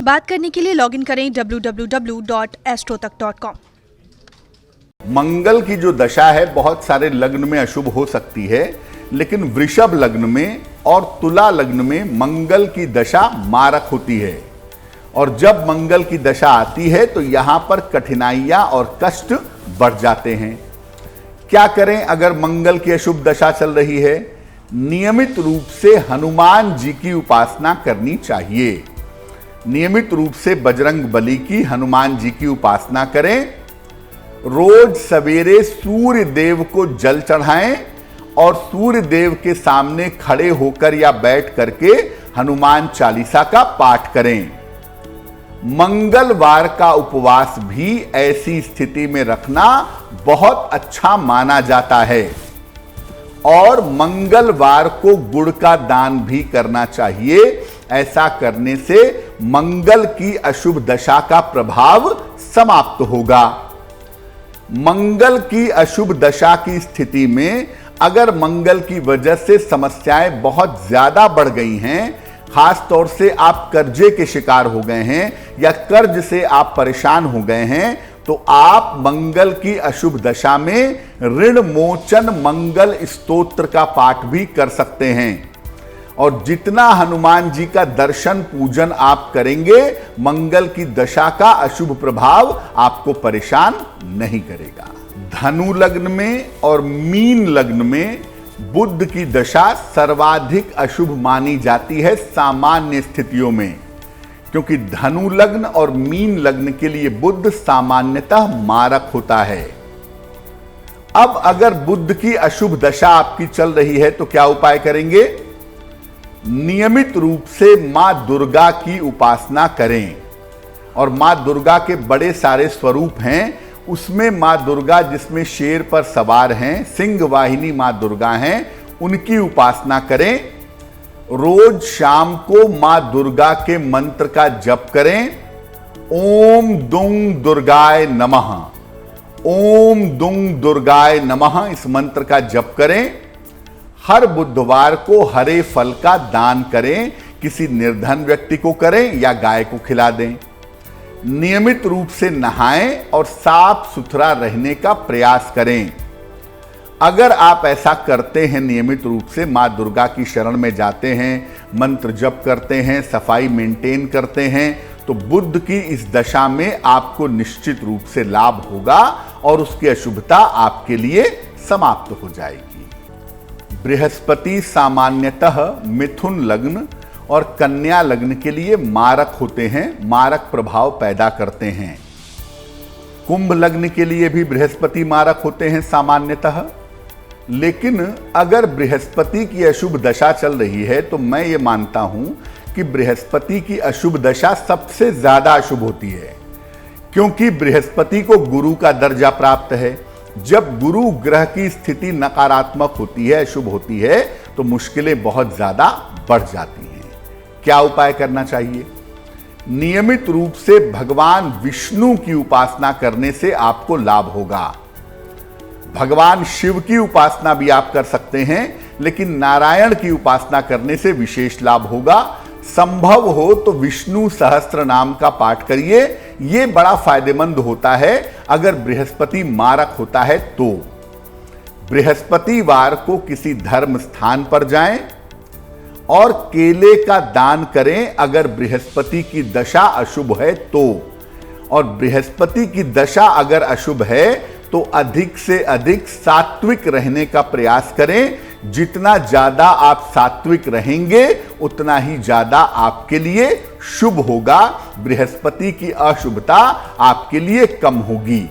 बात करने के लिए लॉगिन करें www.astrotak.com। मंगल की जो दशा है बहुत सारे लग्न में अशुभ हो सकती है, लेकिन वृषभ लग्न में और तुला लग्न में मंगल की दशा मारक होती है। और जब मंगल की दशा आती है तो यहां पर कठिनाइयां और कष्ट बढ़ जाते हैं। क्या करें अगर मंगल की अशुभ दशा चल रही है? नियमित रूप से हनुमान जी की उपासना करनी चाहिए। नियमित रूप से बजरंग बली की, हनुमान जी की उपासना करें। रोज सवेरे सूर्य देव को जल चढ़ाएं और सूर्य देव के सामने खड़े होकर या बैठ करके हनुमान चालीसा का पाठ करें। मंगलवार का उपवास भी ऐसी स्थिति में रखना बहुत अच्छा माना जाता है और मंगलवार को गुड़ का दान भी करना चाहिए। ऐसा करने से मंगल की अशुभ दशा का प्रभाव समाप्त होगा। मंगल की अशुभ दशा की स्थिति में अगर मंगल की वजह से समस्याएं बहुत ज्यादा बढ़ गई हैं, खास तौर से आप कर्जे के शिकार हो गए हैं या कर्ज से आप परेशान हो गए हैं, तो आप मंगल की अशुभ दशा में ऋण मोचन मंगल स्तोत्र का पाठ भी कर सकते हैं। और जितना हनुमान जी का दर्शन पूजन आप करेंगे, मंगल की दशा का अशुभ प्रभाव आपको परेशान नहीं करेगा। धनु लग्न में और मीन लग्न में बुध की दशा सर्वाधिक अशुभ मानी जाती है सामान्य स्थितियों में, क्योंकि धनु लग्न और मीन लग्न के लिए बुध सामान्यतः मारक होता है। अब अगर बुध की अशुभ दशा आपकी चल रही है तो क्या उपाय करेंगे? नियमित रूप से मां दुर्गा की उपासना करें। और मां दुर्गा के बड़े सारे स्वरूप हैं, उसमें मां दुर्गा जिसमें शेर पर सवार हैं, सिंह वाहिनी मां दुर्गा हैं, उनकी उपासना करें। रोज शाम को मां दुर्गा के मंत्र का जप करें। ओम दुंग दुर्गाय नमः, ओम दुंग दुर्गाय नमः, इस मंत्र का जप करें। हर बुधवार को हरे फल का दान करें, किसी निर्धन व्यक्ति को करें या गाय को खिला दें। नियमित रूप से नहाएं और साफ सुथरा रहने का प्रयास करें। अगर आप ऐसा करते हैं, नियमित रूप से मां दुर्गा की शरण में जाते हैं, मंत्र जप करते हैं, सफाई मेंटेन करते हैं, तो बुध की इस दशा में आपको निश्चित रूप से लाभ होगा और उसकी अशुभता आपके लिए समाप्त हो जाएगी। बृहस्पति सामान्यतः मिथुन लग्न और कन्या लग्न के लिए मारक होते हैं, मारक प्रभाव पैदा करते हैं। कुंभ लग्न के लिए भी बृहस्पति मारक होते हैं सामान्यतः, लेकिन अगर बृहस्पति की अशुभ दशा चल रही है तो मैं ये मानता हूं कि बृहस्पति की अशुभ दशा सबसे ज्यादा अशुभ होती है, क्योंकि बृहस्पति को गुरु का दर्जा प्राप्त है। जब गुरु ग्रह की स्थिति नकारात्मक होती है, अशुभ होती है, तो मुश्किलें बहुत ज्यादा बढ़ जाती हैं। क्या उपाय करना चाहिए? नियमित रूप से भगवान विष्णु की उपासना करने से आपको लाभ होगा। भगवान शिव की उपासना भी आप कर सकते हैं, लेकिन नारायण की उपासना करने से विशेष लाभ होगा। संभव हो तो विष्णु सहस्त्र नाम का पाठ करिए, यह बड़ा फायदेमंद होता है। अगर बृहस्पति मारक होता है तो बृहस्पतिवार को किसी धर्म स्थान पर जाएं और केले का दान करें अगर बृहस्पति की दशा अशुभ है तो। और बृहस्पति की दशा अगर अशुभ है तो अधिक से अधिक सात्विक रहने का प्रयास करें। जितना ज्यादा आप सात्विक रहेंगे उतना ही ज्यादा आपके लिए शुभ होगा। बृहस्पति की अशुभता आपके लिए कम होगी।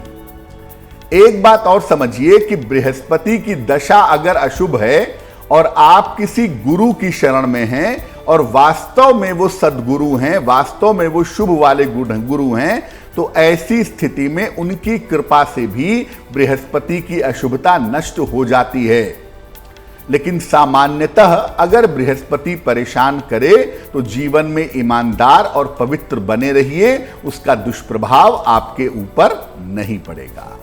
एक बात और समझिए कि बृहस्पति की दशा अगर अशुभ है और आप किसी गुरु की शरण में हैं और वास्तव में वो सद्गुरु हैं, वास्तव में वो शुभ वाले गुरु हैं, तो ऐसी स्थिति में उनकी कृपा से भी बृहस्पति की अशुभता नष्ट हो जाती है। लेकिन सामान्यतः अगर बृहस्पति परेशान करे तो जीवन में ईमानदार और पवित्र बने रहिए, उसका दुष्प्रभाव आपके ऊपर नहीं पड़ेगा।